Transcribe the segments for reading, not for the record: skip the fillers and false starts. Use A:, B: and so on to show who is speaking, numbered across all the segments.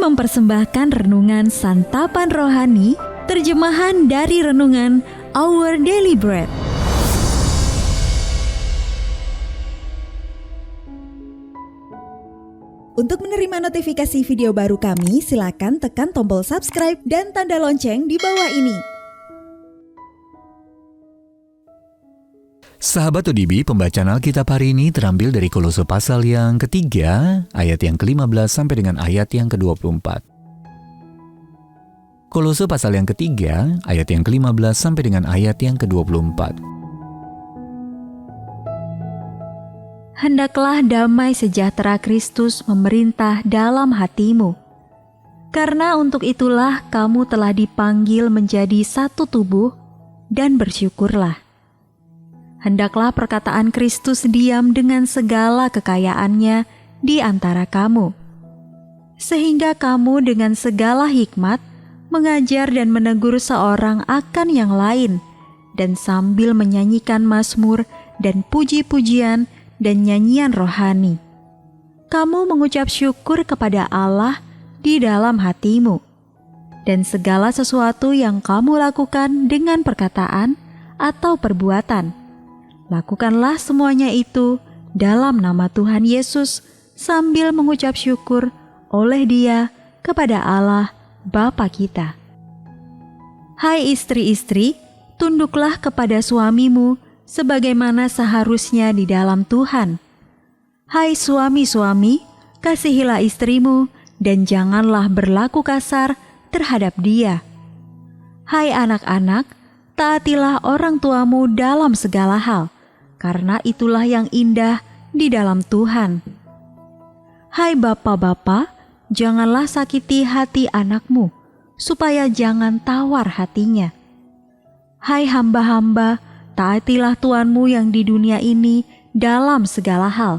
A: mempersembahkan renungan Santapan Rohani, terjemahan dari renungan Our Daily Bread. Untuk menerima notifikasi video baru kami, silakan tekan tombol subscribe dan tanda lonceng di bawah ini.
B: Sahabat ODB, pembacaan Alkitab hari ini terambil dari Kolose pasal yang ketiga, ayat yang ke-15 sampai dengan ayat yang ke-24. Kolose pasal yang ketiga, ayat yang ke-15 sampai dengan ayat yang ke-24.
A: Hendaklah damai sejahtera Kristus memerintah dalam hatimu. Karena untuk itulah kamu telah dipanggil menjadi satu tubuh, dan bersyukurlah. Hendaklah perkataan Kristus diam dengan segala kekayaannya di antara kamu, sehingga kamu dengan segala hikmat mengajar dan menegur seorang akan yang lain, dan sambil menyanyikan mazmur dan puji-pujian dan nyanyian rohani, kamu mengucap syukur kepada Allah di dalam hatimu. Dan segala sesuatu yang kamu lakukan dengan perkataan atau perbuatan, lakukanlah semuanya itu dalam nama Tuhan Yesus sambil mengucap syukur oleh Dia kepada Allah Bapa kita. Hai istri-istri, tunduklah kepada suamimu sebagaimana seharusnya di dalam Tuhan. Hai suami-suami, kasihilah istrimu dan janganlah berlaku kasar terhadap dia. Hai anak-anak, taatilah orang tuamu dalam segala hal, karena itulah yang indah di dalam Tuhan. Hai bapa-bapa, janganlah sakiti hati anakmu, supaya jangan tawar hatinya. Hai hamba-hamba, taatilah Tuanmu yang di dunia ini dalam segala hal.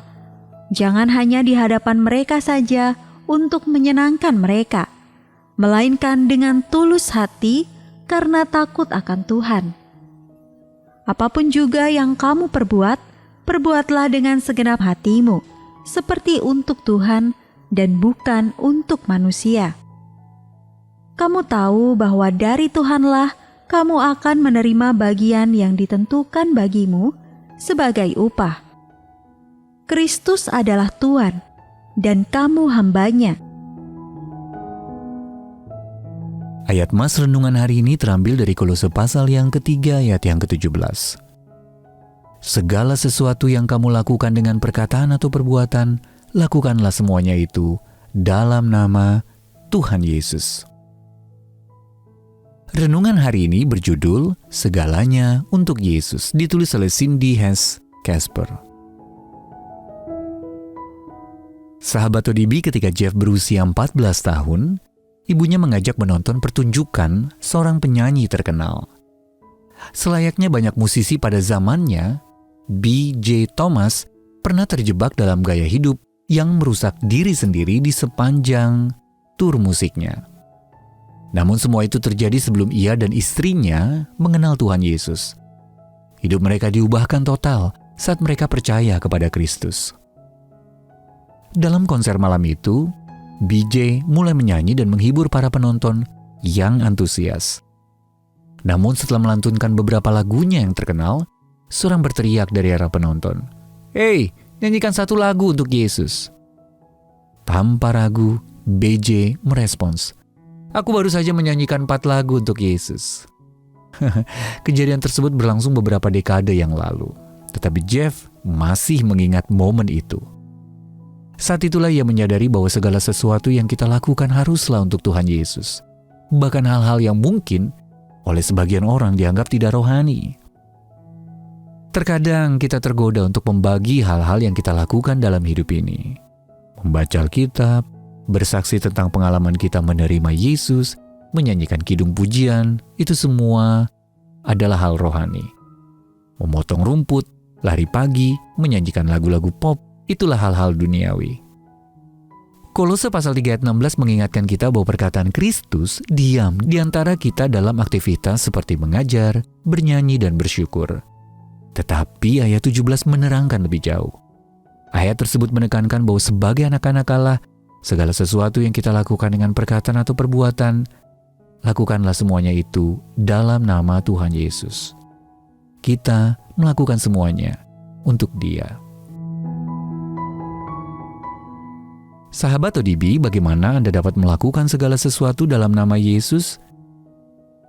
A: Jangan hanya di hadapan mereka saja untuk menyenangkan mereka, melainkan dengan tulus hati karena takut akan Tuhan. Apapun juga yang kamu perbuat, perbuatlah dengan segenap hatimu, seperti untuk Tuhan dan bukan untuk manusia. Kamu tahu bahwa dari Tuhanlah kamu akan menerima bagian yang ditentukan bagimu sebagai upah. Kristus adalah Tuhan, dan kamu hambanya.
B: Ayat Mas renungan hari ini terambil dari Kolose pasal yang ketiga ayat yang ke-17. Segala sesuatu yang kamu lakukan dengan perkataan atau perbuatan, lakukanlah semuanya itu dalam nama Tuhan Yesus. Renungan hari ini berjudul Segalanya untuk Yesus, ditulis oleh Cindy Hess Casper. Sahabat ODB, ketika Jeff berusia 14 tahun, ibunya mengajak menonton pertunjukan seorang penyanyi terkenal. Selayaknya banyak musisi pada zamannya, B.J. Thomas pernah terjebak dalam gaya hidup yang merusak diri sendiri di sepanjang tur musiknya. Namun semua itu terjadi sebelum ia dan istrinya mengenal Tuhan Yesus. Hidup mereka diubahkan total saat mereka percaya kepada Kristus. Dalam konser malam itu, BJ mulai menyanyi dan menghibur para penonton yang antusias. Namun setelah melantunkan beberapa lagunya yang terkenal, seorang berteriak dari arah penonton, "Hei, nyanyikan satu lagu untuk Yesus." Tanpa ragu, BJ merespons, "Aku baru saja menyanyikan 4 lagu untuk Yesus." Kejadian tersebut berlangsung beberapa dekade yang lalu, tetapi Jeff masih mengingat momen itu. Saat itulah ia menyadari bahwa segala sesuatu yang kita lakukan haruslah untuk Tuhan Yesus. Bahkan hal-hal yang mungkin oleh sebagian orang dianggap tidak rohani. Terkadang kita tergoda untuk membagi hal-hal yang kita lakukan dalam hidup ini. Membaca Alkitab, bersaksi tentang pengalaman kita menerima Yesus, menyanyikan kidung pujian, itu semua adalah hal rohani. Memotong rumput, lari pagi, menyanyikan lagu-lagu pop, itulah hal-hal duniawi. Kolose pasal 3 ayat 16 mengingatkan kita bahwa perkataan Kristus diam di antara kita dalam aktivitas seperti mengajar, bernyanyi, dan bersyukur. Tetapi ayat 17 menerangkan lebih jauh. Ayat tersebut menekankan bahwa sebagai anak-anak Allah, Segala sesuatu yang kita lakukan dengan perkataan atau perbuatan, lakukanlah semuanya itu dalam nama Tuhan Yesus. Kita melakukan semuanya untuk Dia. Sahabat ODB, bagaimana Anda dapat melakukan segala sesuatu dalam nama Yesus?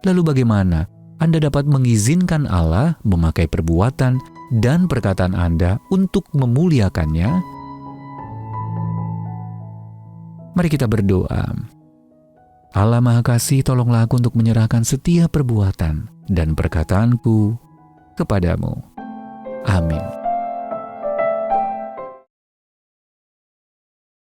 B: Lalu bagaimana Anda dapat mengizinkan Allah memakai perbuatan dan perkataan Anda untuk memuliakannya? Mari kita berdoa. Allah Maha Kasih, tolonglah aku untuk menyerahkan setiap perbuatan dan perkataanku kepadamu. Amin.